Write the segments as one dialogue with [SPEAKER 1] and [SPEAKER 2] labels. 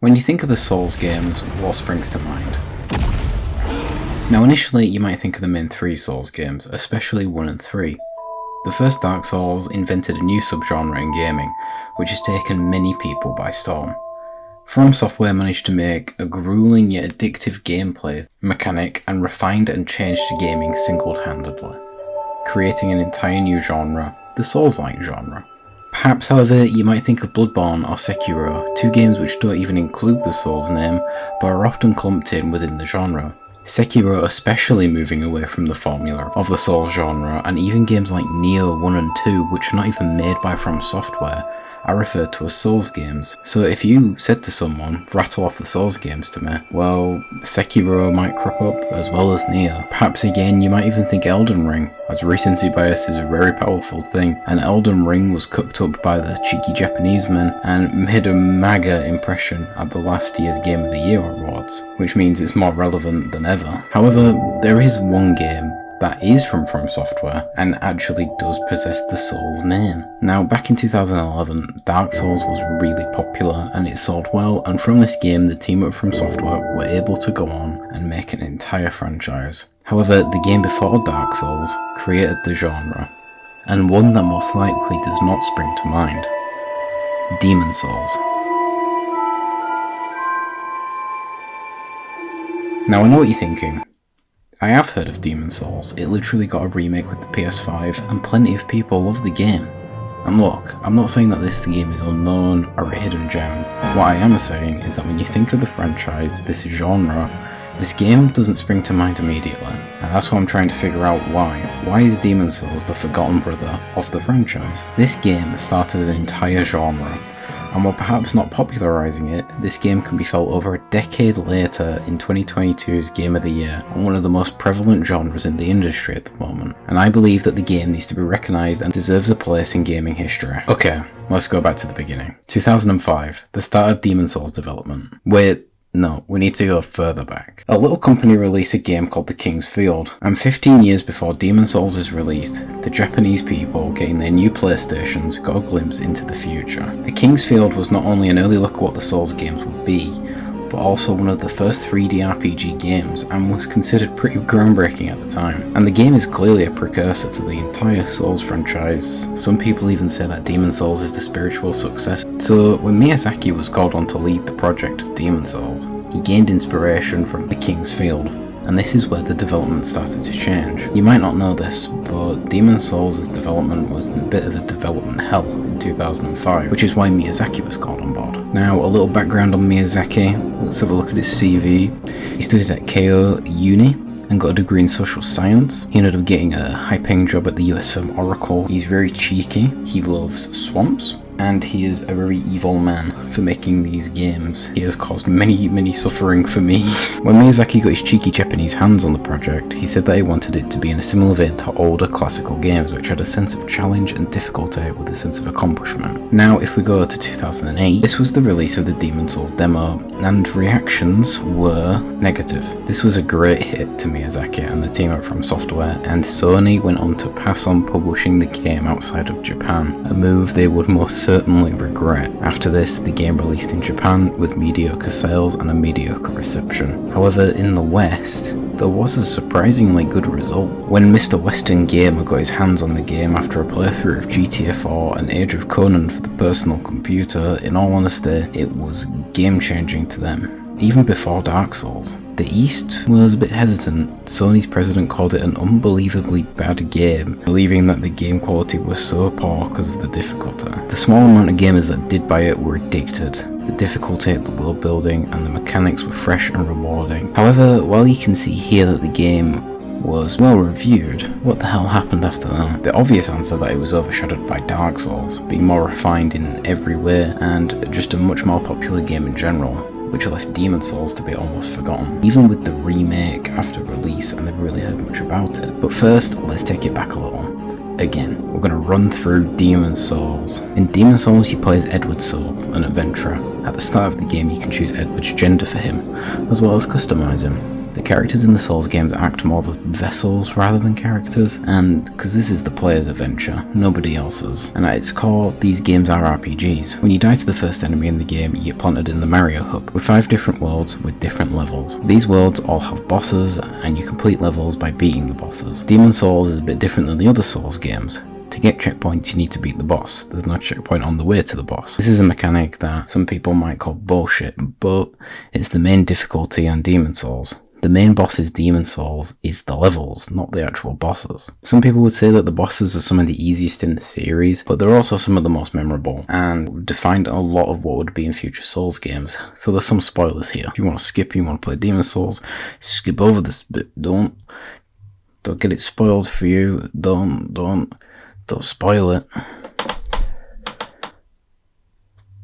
[SPEAKER 1] When you think of the Souls games, what springs to mind? Now initially you might think of the main three Souls games, especially 1 and 3. The first Dark Souls invented a new subgenre in gaming, which has taken many people by storm. From Software managed to make a grueling yet addictive gameplay mechanic and refined and changed gaming single-handedly, creating an entire new genre, the Souls-like genre. Perhaps, however, you might think of Bloodborne or Sekiro, two games which don't even include the Souls name, but are often clumped in within the genre. Sekiro especially moving away from the formula of the Souls genre, and even games like Nioh 1 and 2, which are not even made by From Software, are referred to as Souls games. So if you said to someone, rattle off the Souls games to me, well, Sekiro might crop up, as well as Nioh. Perhaps again you might even think Elden Ring, as recency bias is a very powerful thing, and Elden Ring was cooked up by the cheeky Japanese men and made a mega impression at the last year's Game of the Year awards, which means it's more relevant than ever. However, there is one game that is from Software and actually does possess the Souls name. Now, back in 2011, Dark Souls was really popular and it sold well, and from this game the team at From Software were able to go on and make an entire franchise. However, the game before Dark Souls created the genre, and one that most likely does not spring to mind: Demon Souls. Now I know what you're thinking. I have heard of Demon Souls. It literally got a remake with the PS5 and plenty of people love the game. And look, I'm not saying that this game is unknown or a hidden gem. What I am saying is that when you think of the franchise, this genre, this game doesn't spring to mind immediately. And that's what I'm trying to figure out why. Why is Demon Souls the forgotten brother of the franchise? This game started an entire genre, and while perhaps not popularising it, this game can be felt over a decade later in 2022's Game of the Year, and one of the most prevalent genres in the industry at the moment. And I believe that the game needs to be recognised and deserves a place in gaming history. Okay, let's go back to the beginning. 2005, the start of Demon Souls development. Wait, no, we need to go further back. A little company released a game called The King's Field, and 15 years before Demon Souls is released, the Japanese people getting their new PlayStations got a glimpse into the future. The King's Field was not only an early look at what the Souls games would be, but also one of the first 3D RPG games, and was considered pretty groundbreaking at the time. And the game is clearly a precursor to the entire Souls franchise. Some people even say that Demon Souls is the spiritual success. So when Miyazaki was called on to lead the project of Demon Souls, he gained inspiration from The King's Field, and this is where the development started to change. You might not know this, but Demon Souls' development was in a bit of a development hell in 2005, which is why Miyazaki was called on board. Now, a little background on Miyazaki. Let's have a look at his CV. He studied at Keio Uni and got a degree in social science. He ended up getting a high-paying job at the US firm Oracle. He's very cheeky, he loves swamps, and he is a very evil man for making these games. He has caused many suffering for me. When Miyazaki got his cheeky Japanese hands on the project, he said that he wanted it to be in a similar vein to older classical games, which had a sense of challenge and difficulty with a sense of accomplishment. Now, if we go to 2008, this was the release of the Demon Souls demo, and reactions were negative. This was a great hit to Miyazaki and the team at From Software, and Sony went on to pass on publishing the game outside of Japan, a move they would most certainly regret. After this, the game released in Japan with mediocre sales and a mediocre reception. However, in the West, there was a surprisingly good result. When Mr. Western Gamer got his hands on the game after a playthrough of GTA 4 and Age of Conan for the personal computer, in all honesty, it was game-changing to them, even before Dark Souls. The East was a bit hesitant. Sony's president called it an unbelievably bad game, believing that the game quality was so poor because of the difficulty. The small amount of gamers that did buy it were addicted. The difficulty, the world building, and the mechanics were fresh and rewarding. However, while you can see here that the game was well reviewed, what the hell happened after that? The obvious answer that it was overshadowed by Dark Souls, being more refined in every way, and just a much more popular game in general, which left Demon Souls to be almost forgotten, even with the remake after release, and never really heard much about it. But first, let's take it back a little. Again, we're going to run through Demon Souls. In Demon Souls, you play as Edward Souls, an adventurer. At the start of the game, you can choose Edward's gender for him, as well as customise him. The characters in the Souls games act more as vessels rather than characters, and because this is the player's adventure, nobody else's. And at its core, these games are RPGs. When you die to the first enemy in the game, you get planted in the Mario Hub, with 5 different worlds with different levels. These worlds all have bosses, and you complete levels by beating the bosses. Demon's Souls is a bit different than the other Souls games. To get checkpoints, you need to beat the boss. There's no checkpoint on the way to the boss. This is a mechanic that some people might call bullshit, but it's the main difficulty on Demon's Souls. The main boss's Demon's Souls is the levels, not the actual bosses. Some people would say that the bosses are some of the easiest in the series, but they're also some of the most memorable, and defined a lot of what would be in future Souls games. So there's some spoilers here. If you want to skip, you want to play Demon's Souls, skip over this bit. Don't get it spoiled for you. Don't spoil it.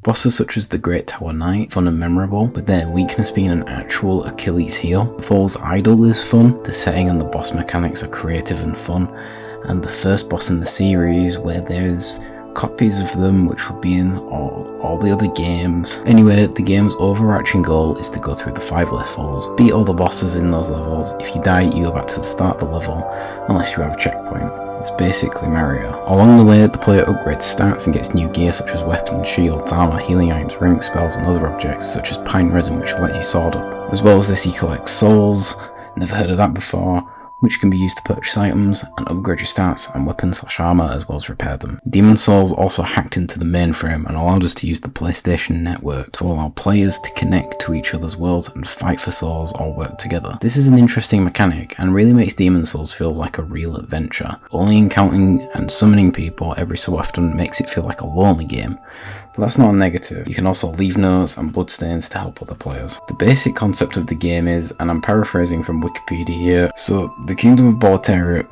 [SPEAKER 1] Bosses such as the Great Tower Knight, fun and memorable, with their weakness being an actual Achilles heel. The Fool's Idol is fun, the setting and the boss mechanics are creative and fun, and the first boss in the series where there's copies of them which will be in all the other games. Anyway, the game's overarching goal is to go through the 5 levels, beat all the bosses in those levels. If you die, you go back to the start of the level, unless you have a checkpoint. It's basically Mario. Along the way, the player upgrades stats and gets new gear such as weapons, shields, armor, healing items, rank spells, and other objects such as pine resin, which lets you sword up. As well as this, you collect souls, never heard of that before, which can be used to purchase items and upgrade your stats and weapons/armor as well as repair them. Demon's Souls also hacked into the mainframe and allowed us to use the PlayStation Network to allow players to connect to each other's worlds and fight for souls or work together. This is an interesting mechanic and really makes Demon's Souls feel like a real adventure. Only encountering and summoning people every so often makes it feel like a lonely game. But that's not a negative. You can also leave notes and bloodstains to help other players. The basic concept of the game is, and I'm paraphrasing from Wikipedia here, so the Kingdom of Boletaria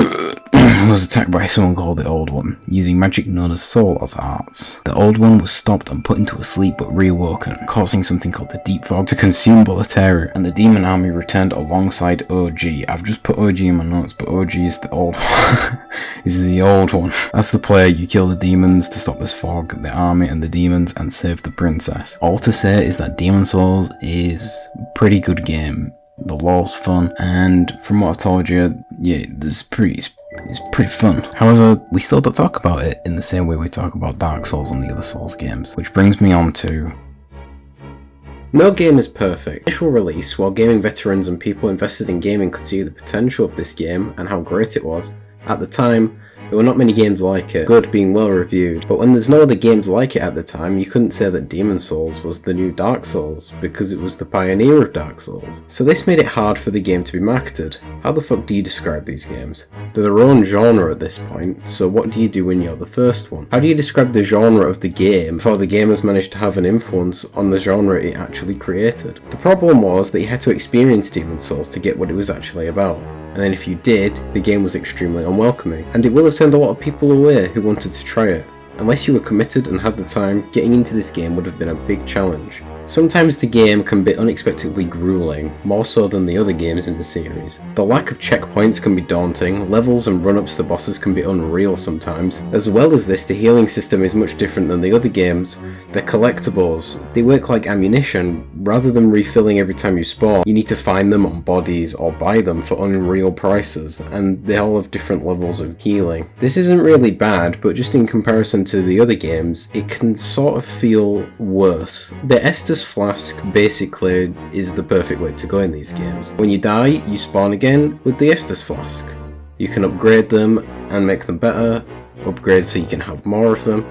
[SPEAKER 1] was attacked by someone called the Old One, using magic known as soul as arts. The Old One was stopped and put into a sleep but reawoken, causing something called the Deep Fog to consume Boletaria, and the demon army returned alongside OG. I've just put OG in my notes, but OG is the old one. Is the old one. As the player, you kill the demons to stop this fog, the army and the demons, and save the princess. All to say is that Demon's Souls is a pretty good game. The lore's fun, and from what I've told you, yeah, it's pretty fun. However, we still don't talk about it in the same way we talk about Dark Souls and the other Souls games, which brings me on to... No game is perfect. Initial release, while gaming veterans and people invested in gaming could see the potential of this game and how great it was, at the time, there were not many games like it, good being well reviewed, but when there's no other games like it at the time, you couldn't say that Demon's Souls was the new Dark Souls, because it was the pioneer of Dark Souls. So this made it hard for the game to be marketed. How the fuck do you describe these games? They're their own genre at this point, so what do you do when you're the first one? How do you describe the genre of the game before the game has managed to have an influence on the genre it actually created? The problem was that you had to experience Demon's Souls to get what it was actually about. And then if you did, the game was extremely unwelcoming, and it will have turned a lot of people away who wanted to try it. Unless you were committed and had the time, getting into this game would have been a big challenge. Sometimes the game can be unexpectedly grueling, more so than the other games in the series. The lack of checkpoints can be daunting, levels and run-ups to bosses can be unreal sometimes. As well as this, the healing system is much different than the other games. They're collectibles. They work like ammunition. Rather than refilling every time you spawn, you need to find them on bodies or buy them for unreal prices, and they all have different levels of healing. This isn't really bad, but just in comparison to the other games, it can sort of feel worse. The Estus Flask basically is the perfect way to go in these games. When you die, you spawn again with the Estus Flask. You can upgrade them and make them better, upgrade so you can have more of them.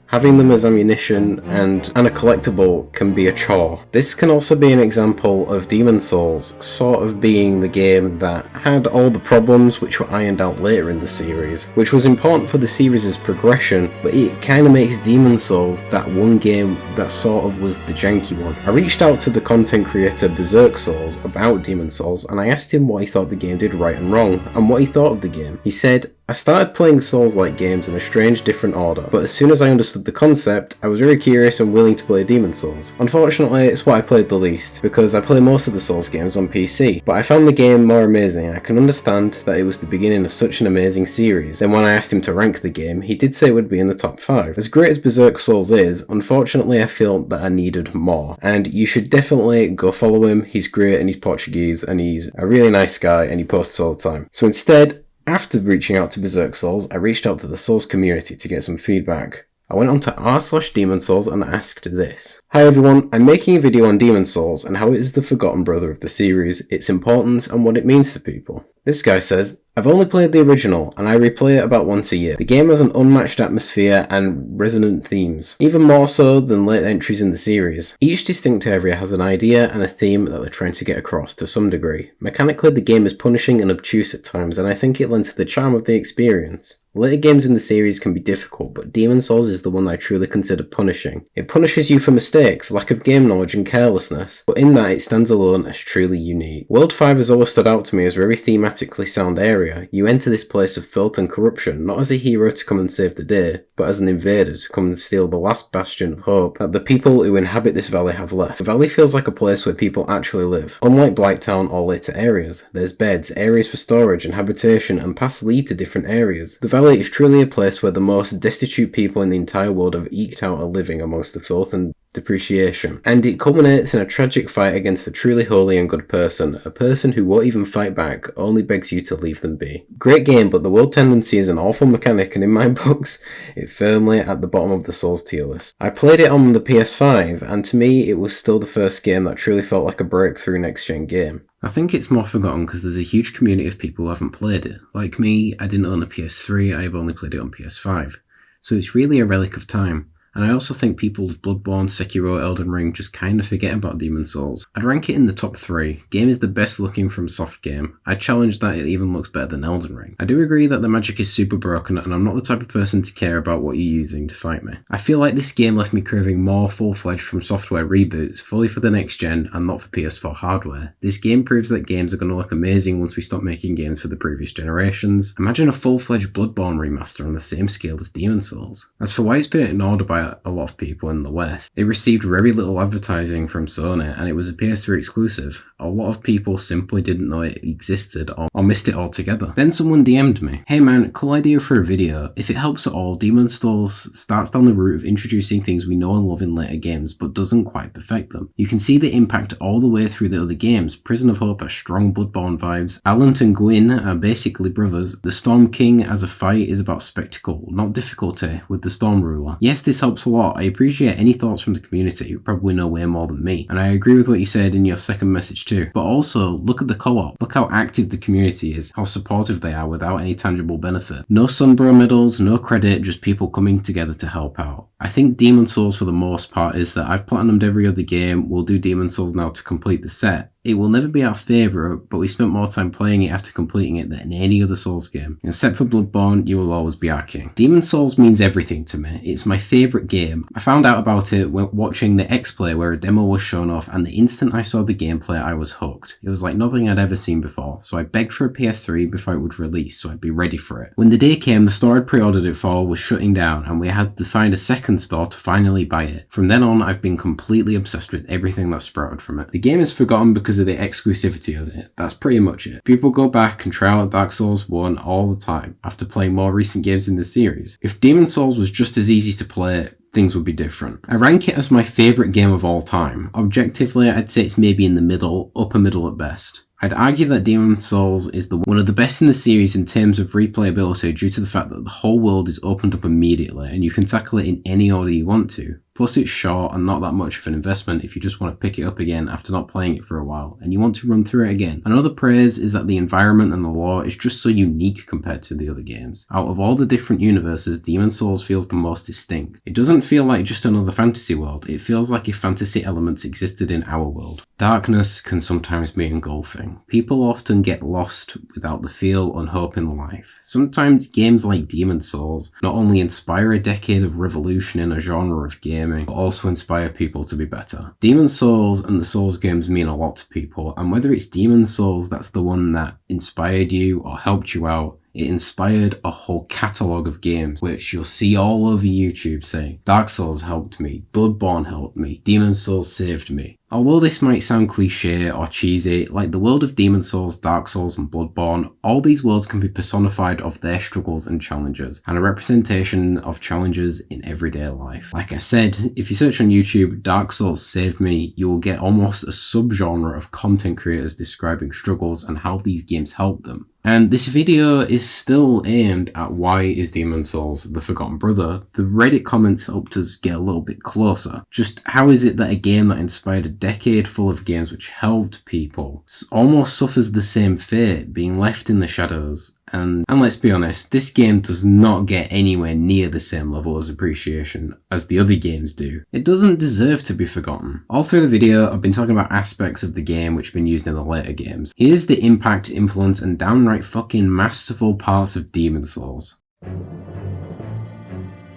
[SPEAKER 1] Having them as ammunition and a collectible can be a chore. This can also be an example of Demon's Souls sort of being the game that had all the problems which were ironed out later in the series, which was important for the series' progression, but it kind of makes Demon's Souls that one game that sort of was the janky one. I reached out to the content creator Berserk Souls about Demon's Souls and I asked him what he thought the game did right and wrong, and what he thought of the game. He said, I started playing Souls-like games in a strange different order, but as soon as I understood the concept, I was very curious and willing to play Demon's Souls. Unfortunately, it's what I played the least, because I play most of the Souls games on PC, but I found the game more amazing. I can understand that it was the beginning of such an amazing series, and when I asked him to rank the game, he did say it would be in the top 5. As great as Berserk Souls is, unfortunately I feel that I needed more, and you should definitely go follow him. He's great and he's Portuguese and he's a really nice guy and he posts all the time. So instead, after reaching out to Berserk Souls, I reached out to the Souls community to get some feedback. I went on to r/Demon's Souls and asked this. Hi everyone, I'm making a video on Demon's Souls and how it is the forgotten brother of the series, its importance and what it means to people. This guy says, I've only played the original and I replay it about once a year. The game has an unmatched atmosphere and resonant themes, even more so than late entries in the series. Each distinct area has an idea and a theme that they're trying to get across to some degree. Mechanically, the game is punishing and obtuse at times, and I think it lends to the charm of the experience. Later games in the series can be difficult, but Demon's Souls is the one that I truly consider punishing. It punishes you for mistakes, lack of game knowledge and carelessness, but in that it stands alone as truly unique. World 5 has always stood out to me as a very thematically sound area. You enter this place of filth and corruption, not as a hero to come and save the day, but as an invader to come and steal the last bastion of hope that the people who inhabit this valley have left. The valley feels like a place where people actually live. Unlike Blighttown or later areas, there's beds, areas for storage and habitation, and paths lead to different areas. The valley is truly a place where the most destitute people in the entire world have eked out a living amongst the filth and depreciation, and it culminates in a tragic fight against a truly holy and good person, a person who won't even fight back, only begs you to leave them be. Great game, but the world tendency is an awful mechanic, and in my books, it's firmly at the bottom of the Souls tier list. I played it on the PS5, and to me, it was still the first game that truly felt like a breakthrough next-gen game. I think it's more forgotten because there's a huge community of people who haven't played it. Like me, I didn't own a PS3, I've only played it on PS5. So it's really a relic of time. And I also think people with Bloodborne, Sekiro, Elden Ring just kind of forget about Demon's Souls. I'd rank it in the top 3. Game is the best looking from soft game. I'd challenge that it even looks better than Elden Ring. I do agree that the magic is super broken and I'm not the type of person to care about what you're using to fight me. I feel like this game left me craving more full-fledged From Software reboots, fully for the next gen and not for PS4 hardware. This game proves that games are going to look amazing once we stop making games for the previous generations. Imagine a full-fledged Bloodborne remaster on the same scale as Demon's Souls. As for why it's been ignored by a lot of people in the West, it received very little advertising from Sony and it was a PS3 exclusive. A lot of people simply didn't know it existed or missed it altogether. Then someone DM'd me, hey man, cool idea for a video. If it helps at all, Demon's Souls starts down the route of introducing things we know and love in later games but doesn't quite perfect them. You can see the impact all the way through the other games. Prison of Hope has strong Bloodborne vibes. Alan and Gwyn are basically brothers. The Storm King as a fight is about spectacle, not difficulty, with the Storm Ruler. Yes, this helps a lot. I appreciate any thoughts from the community. You probably know way more than me. And I agree with what you said in your second message too. But also, look at the co-op. Look how active the community is, how supportive they are without any tangible benefit. No Sunbro medals, no credit, just people coming together to help out. I think Demon's Souls for the most part is that I've platinumed every other game. We'll do Demon's Souls now to complete the set. It will never be our favourite, but we spent more time playing it after completing it than any other Souls game. Except for Bloodborne, you will always be our king. Demon's Souls means everything to me. It's my favourite game. I found out about it when watching the X-Play where a demo was shown off, and the instant I saw the gameplay I was hooked. It was like nothing I'd ever seen before, so I begged for a PS3 before it would release so I'd be ready for it. When the day came, the store I'd pre-ordered it for was shutting down and we had to find a second store to finally buy it. From then on, I've been completely obsessed with everything that sprouted from it. The game is forgotten because of the exclusivity of it. That's pretty much it. People go back and try out Dark Souls 1 all the time after playing more recent games in the series. If Demon's Souls was just as easy to play, things would be different. I rank it as my favourite game of all time. Objectively, I'd say it's maybe in the middle, upper middle at best. I'd argue that Demon's Souls is one of the best in the series in terms of replayability due to the fact that the whole world is opened up immediately and you can tackle it in any order you want to. Plus it's short and not that much of an investment if you just want to pick it up again after not playing it for a while and you want to run through it again. Another praise is that the environment and the lore is just so unique compared to the other games. Out of all the different universes, Demon's Souls feels the most distinct. It doesn't feel like just another fantasy world, it feels like if fantasy elements existed in our world. Darkness can sometimes be engulfing. People often get lost without the feel and hope in life. Sometimes games like Demon's Souls not only inspire a decade of revolution in a genre of gaming, but also inspire people to be better. Demon's Souls and the Souls games mean a lot to people, and whether it's Demon's Souls that's the one that inspired you or helped you out, It inspired a whole catalogue of games, which you'll see all over YouTube saying, Dark Souls helped me, Bloodborne helped me, Demon's Souls saved me. Although this might sound cliche or cheesy, like the world of Demon's Souls, Dark Souls and Bloodborne, all these worlds can be personified of their struggles and challenges, and a representation of challenges in everyday life. Like I said, if you search on YouTube, Dark Souls saved me, you will get almost a subgenre of content creators describing struggles and how these games help them. And this video is still aimed at why is Demon's Souls the forgotten brother. The Reddit comments helped us get a little bit closer. Just how is it that a game that inspired a decade full of games which helped people almost suffers the same fate, being left in the shadows? And let's be honest, this game does not get anywhere near the same level of appreciation as the other games do. It doesn't deserve to be forgotten. All through the video, I've been talking about aspects of the game which have been used in the later games. Here's the impact, influence, and downright fucking masterful parts of Demon's Souls.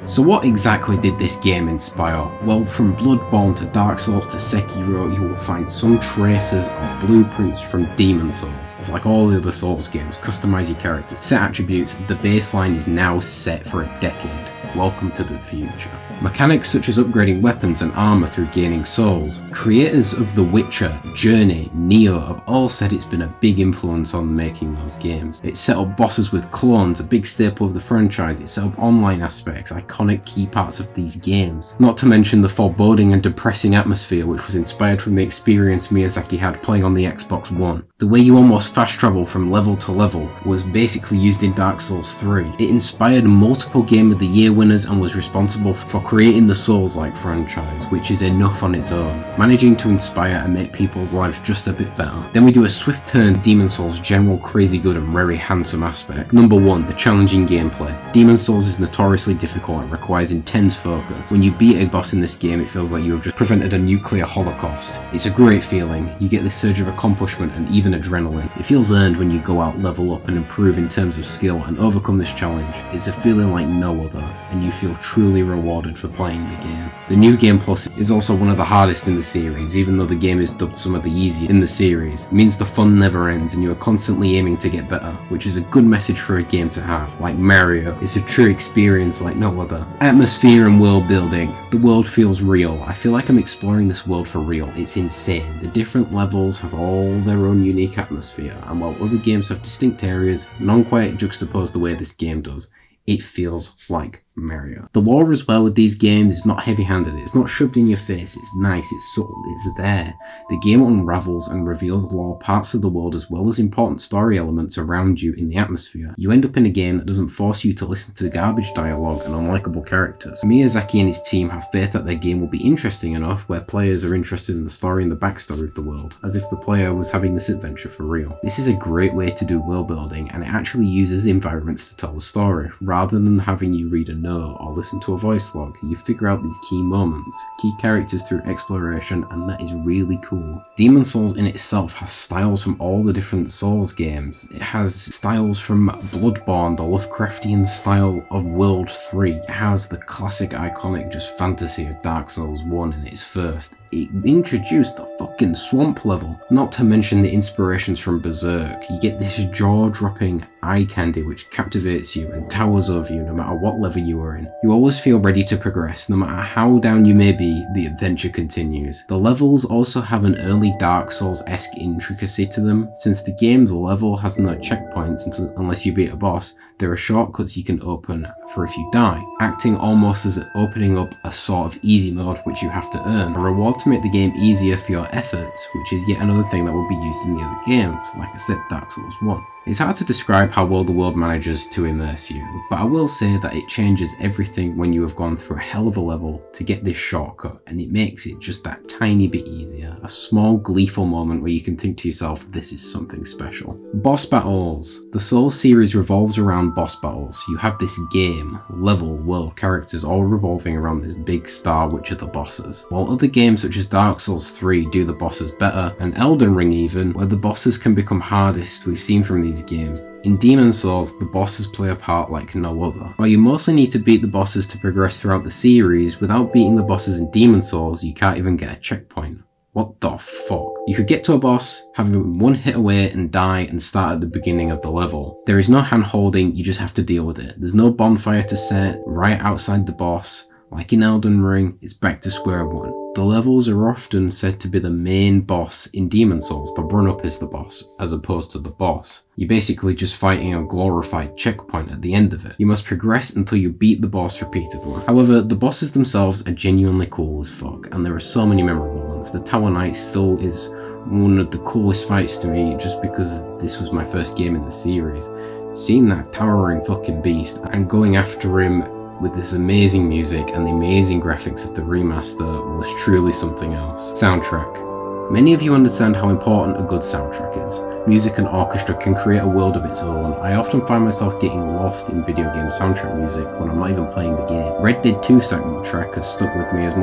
[SPEAKER 1] So what exactly did this game inspire? Well, from Bloodborne to Dark Souls to Sekiro, you will find some traces or blueprints from Demon's Souls. It's like all the other Souls games, customize your characters, set attributes, the baseline is now set for a decade. Welcome to the future. Mechanics such as upgrading weapons and armor through gaining souls. Creators of The Witcher, Journey, Neo have all said it's been a big influence on making those games. It set up bosses with clones, a big staple of the franchise. It set up online aspects, iconic key parts of these games. Not to mention the foreboding and depressing atmosphere which was inspired from the experience Miyazaki had playing on the Xbox One. The way you almost fast travel from level to level was basically used in Dark Souls 3. It inspired multiple Game of the Year winners and was responsible for creating the Souls-like franchise, which is enough on its own, managing to inspire and make people's lives just a bit better. Then we do a swift turn to Demon's Souls' general crazy good and very handsome aspect. Number 1, the challenging gameplay. Demon's Souls is notoriously difficult and requires intense focus. When you beat a boss in this game, it feels like you have just prevented a nuclear holocaust. It's a great feeling. You get this surge of accomplishment and even adrenaline. It feels earned when you go out, level up and improve in terms of skill and overcome this challenge. It's a feeling like no other, and you feel truly rewarded for playing the game. The New Game Plus is also one of the hardest in the series, even though the game is dubbed some of the easier in the series. It means the fun never ends and you are constantly aiming to get better, which is a good message for a game to have. Like Mario, it's a true experience like no other. Atmosphere and world building. The world feels real. I feel like I'm exploring this world for real. It's insane. The different levels have all their own unique atmosphere, and while other games have distinct areas, none quite juxtapose the way this game does. It feels like Mario. The lore as well with these games is not heavy-handed, it's not shoved in your face, it's nice, it's subtle, it's there. The game unravels and reveals lore parts of the world as well as important story elements around you in the atmosphere. You end up in a game that doesn't force you to listen to garbage dialogue and unlikable characters. Miyazaki and his team have faith that their game will be interesting enough where players are interested in the story and the backstory of the world, as if the player was having this adventure for real. This is a great way to do world building, and it actually uses environments to tell the story, rather than having you read a note or listen to a voice log. You figure out these key moments, key characters through exploration, and that is really cool. Demon's Souls in itself has styles from all the different Souls games. It has styles from Bloodborne, the Lovecraftian style of World 3. It has the classic iconic just fantasy of Dark Souls 1 in its first. It introduced the fucking swamp level, not to mention the inspirations from Berserk. You get this jaw-dropping eye candy which captivates you and towers over you no matter what level you are in. You always feel ready to progress, no matter how down you may be, the adventure continues. The levels also have an early Dark Souls-esque intricacy to them. Since the game's level has no checkpoints unless you beat a boss, there are shortcuts you can open for if you die, acting almost as opening up a sort of easy mode which you have to earn. A reward to make the game easier for your efforts, which is yet another thing that will be used in the other games, like I said, Dark Souls 1. It's hard to describe how well the world manages to immerse you, but I will say that it changes everything when you have gone through a hell of a level to get this shortcut, and it makes it just that tiny bit easier. A small gleeful moment where you can think to yourself, this is something special. Boss battles. The Souls series revolves around boss battles. You have this game, level, world, characters all revolving around this big star which are the bosses. While other games such as Dark Souls 3 do the bosses better, and Elden Ring even, where the bosses can become hardest, we've seen from these games. In Demon's Souls, the bosses play a part like no other. While you mostly need to beat the bosses to progress throughout the series, without beating the bosses in Demon's Souls, you can't even get a checkpoint. What the fuck? You could get to a boss, have him one hit away and die and start at the beginning of the level. There is no hand holding, you just have to deal with it. There's no bonfire to set right outside the boss. Like in Elden Ring, it's back to square one. The levels are often said to be the main boss in Demon Souls. The run-up is the boss, as opposed to the boss. You're basically just fighting a glorified checkpoint at the end of it. You must progress until you beat the boss repeatedly. However, the bosses themselves are genuinely cool as fuck, and there are so many memorable ones. The Tower Knight still is one of the coolest fights to me, just because this was my first game in the series. Seeing that towering fucking beast and going after him with this amazing music and the amazing graphics of the remaster was truly something else. Soundtrack. Many of you understand how important a good soundtrack is. Music and orchestra can create a world of its own. I often find myself getting lost in video game soundtrack music when I'm not even playing the game. Red Dead 2 soundtrack has stuck with me as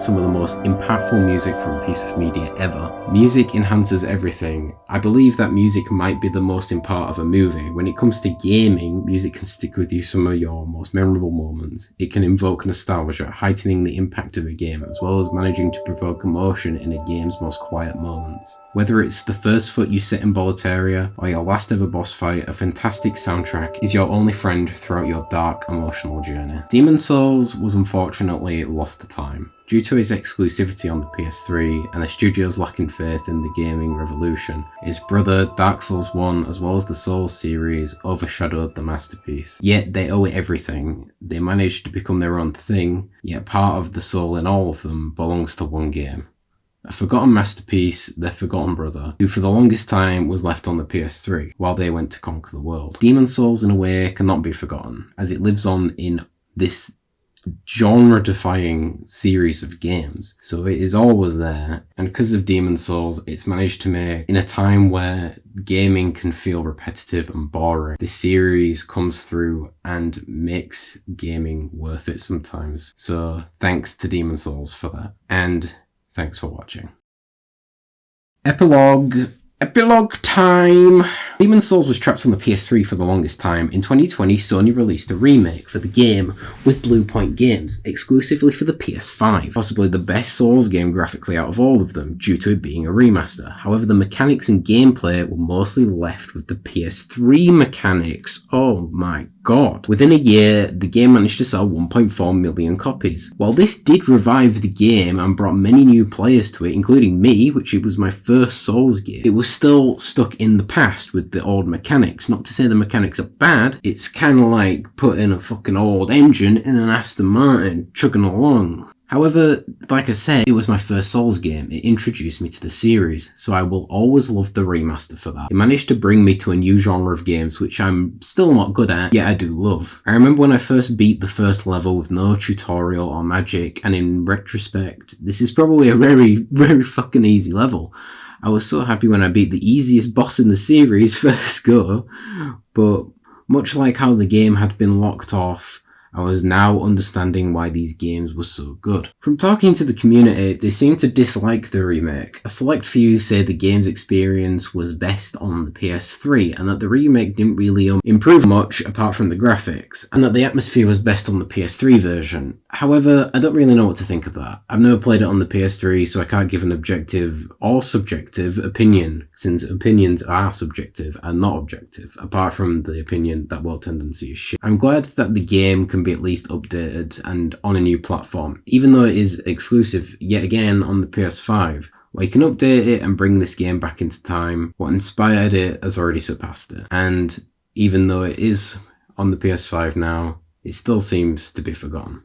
[SPEAKER 1] some of the most impactful music from a piece of media ever. Music enhances everything. I believe that music might be the most important part of a movie. When it comes to gaming, music can stick with you some of your most memorable moments. It can invoke nostalgia, heightening the impact of a game, as well as managing to provoke emotion in a game's most quiet moments. Whether it's the first foot you set in Boletaria or your last ever boss fight, a fantastic soundtrack is your only friend throughout your dark, emotional journey. Demon Souls was unfortunately lost to time. Due to its exclusivity on the PS3 and the studio's lacking faith in the gaming revolution, its brother Dark Souls 1 as well as the Souls series overshadowed the masterpiece. Yet they owe it everything. They managed to become their own thing, yet part of the soul in all of them belongs to one game. A forgotten masterpiece, their forgotten brother, who for the longest time was left on the PS3 while they went to conquer the world. Demon Souls in a way cannot be forgotten, as it lives on in this genre-defying series of games, so it is always there, and because of Demon Souls, it's managed to make, in a time where gaming can feel repetitive and boring, this series comes through and makes gaming worth it sometimes. So thanks to Demon Souls for that, and thanks for watching. Epilogue time! Demon Souls was trapped on the PS3 for the longest time. In 2020, Sony released a remake for the game with Bluepoint Games, exclusively for the PS5. Possibly the best Souls game graphically out of all of them, due to it being a remaster. However, the mechanics and gameplay were mostly left with the PS3 mechanics. Oh my god. Within a year, the game managed to sell 1.4 million copies. While this did revive the game and brought many new players to it, including me, which it was my first Souls game, it was still stuck in the past with the old mechanics. Not to say the mechanics are bad, it's kind of like putting a fucking old engine in an Aston Martin chugging along. However, like I said, it was my first Souls game. It introduced me to the series, so I will always love the remaster for that. It managed to bring me to a new genre of games, which I'm still not good at, yet I do love. I remember when I first beat the first level with no tutorial or magic, and in retrospect, this is probably a very, very fucking easy level. I was so happy when I beat the easiest boss in the series first go, but much like how the game had been locked off, I was now understanding why these games were so good. From talking to the community, they seem to dislike the remake. A select few say the game's experience was best on the PS3, and that the remake didn't really improve much apart from the graphics, and that the atmosphere was best on the PS3 version. However, I don't really know what to think of that. I've never played it on the PS3, so I can't give an objective or subjective opinion, since opinions are subjective and not objective, apart from the opinion that World Tendency is shit. I'm glad that the game can be at least updated and on a new platform, even though it is exclusive yet again on the PS5, where you can update it and bring this game back into time. What inspired it has already surpassed it, and even though it is on the PS5 now, it still seems to be forgotten.